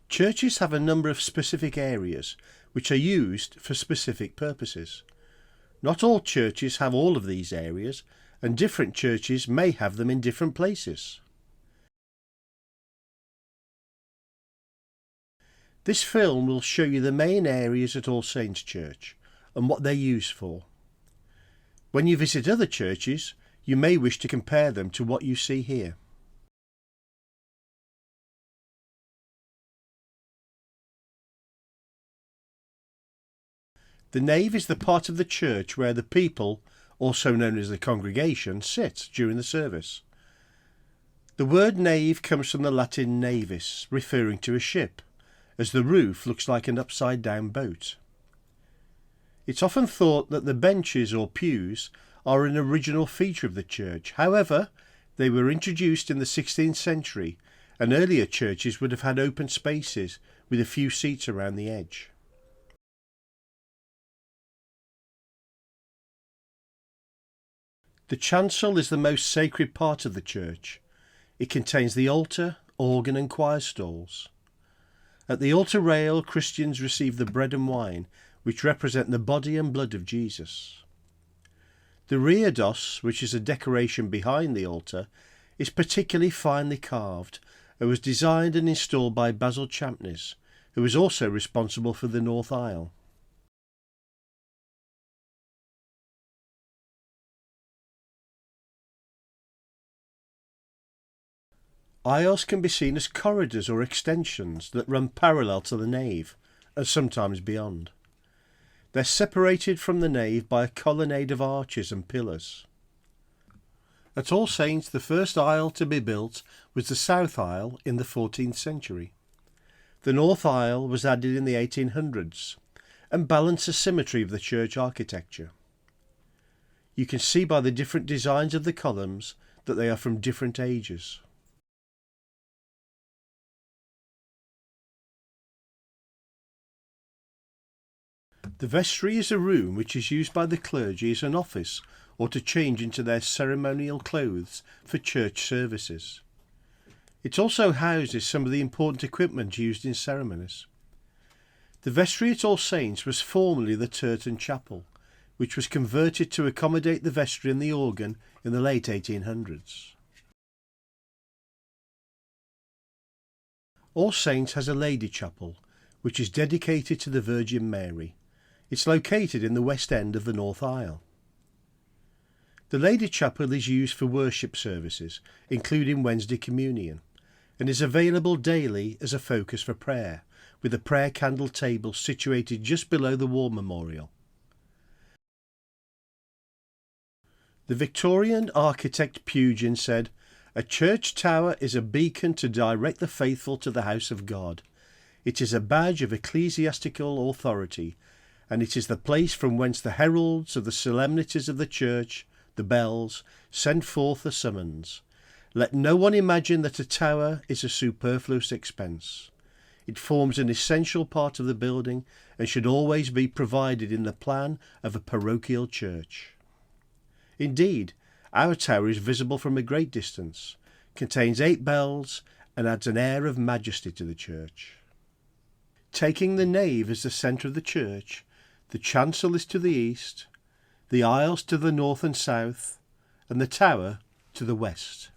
Churches have a number of specific areas which are used for specific purposes. Not all churches have all of these areas, and different churches may have them in different places. This film will show you the main areas at All Saints Church and what they're used for. When you visit other churches, you may wish to compare them to what you see here. The nave is the part of the church where the people, also known as the congregation, sit during the service. The word nave comes from the Latin navis, referring to a ship, as the roof looks like an upside-down boat. It's often thought that the benches or pews are an original feature of the church. However, they were introduced in the 16th century, and earlier churches would have had open spaces with a few seats around the edge. The chancel is the most sacred part of the church. It contains the altar, organ and choir stalls. At the altar rail, Christians receive the bread and wine, which represent the body and blood of Jesus. The reredos, which is a decoration behind the altar, is particularly finely carved and was designed and installed by Basil Champneys, who was also responsible for the north aisle. Aisles can be seen as corridors or extensions that run parallel to the nave, and sometimes beyond. They're separated from the nave by a colonnade of arches and pillars. At All Saints, the first aisle to be built was the south aisle in the 14th century. The north aisle was added in the 1800s and balanced the symmetry of the church architecture. You can see by the different designs of the columns that they are from different ages. The vestry is a room which is used by the clergy as an office or to change into their ceremonial clothes for church services. It also houses some of the important equipment used in ceremonies. The vestry at All Saints was formerly the Turton Chapel, which was converted to accommodate the vestry and the organ in the late 1800s. All Saints has a lady chapel, which is dedicated to the Virgin Mary. It's located in the west end of the north aisle. The Lady Chapel is used for worship services, including Wednesday Communion, and is available daily as a focus for prayer, with a prayer candle table situated just below the War Memorial. The Victorian architect Pugin said, "A church tower is a beacon to direct the faithful to the house of God. It is a badge of ecclesiastical authority, and it is the place from whence the heralds of the solemnities of the church, the bells, send forth the summons. Let no one imagine that a tower is a superfluous expense. It forms an essential part of the building and should always be provided in the plan of a parochial church." Indeed, our tower is visible from a great distance, contains 8 bells, and adds an air of majesty to the church. Taking the nave as the centre of the church, the chancel is to the east, the aisles to the north and south, and the tower to the west.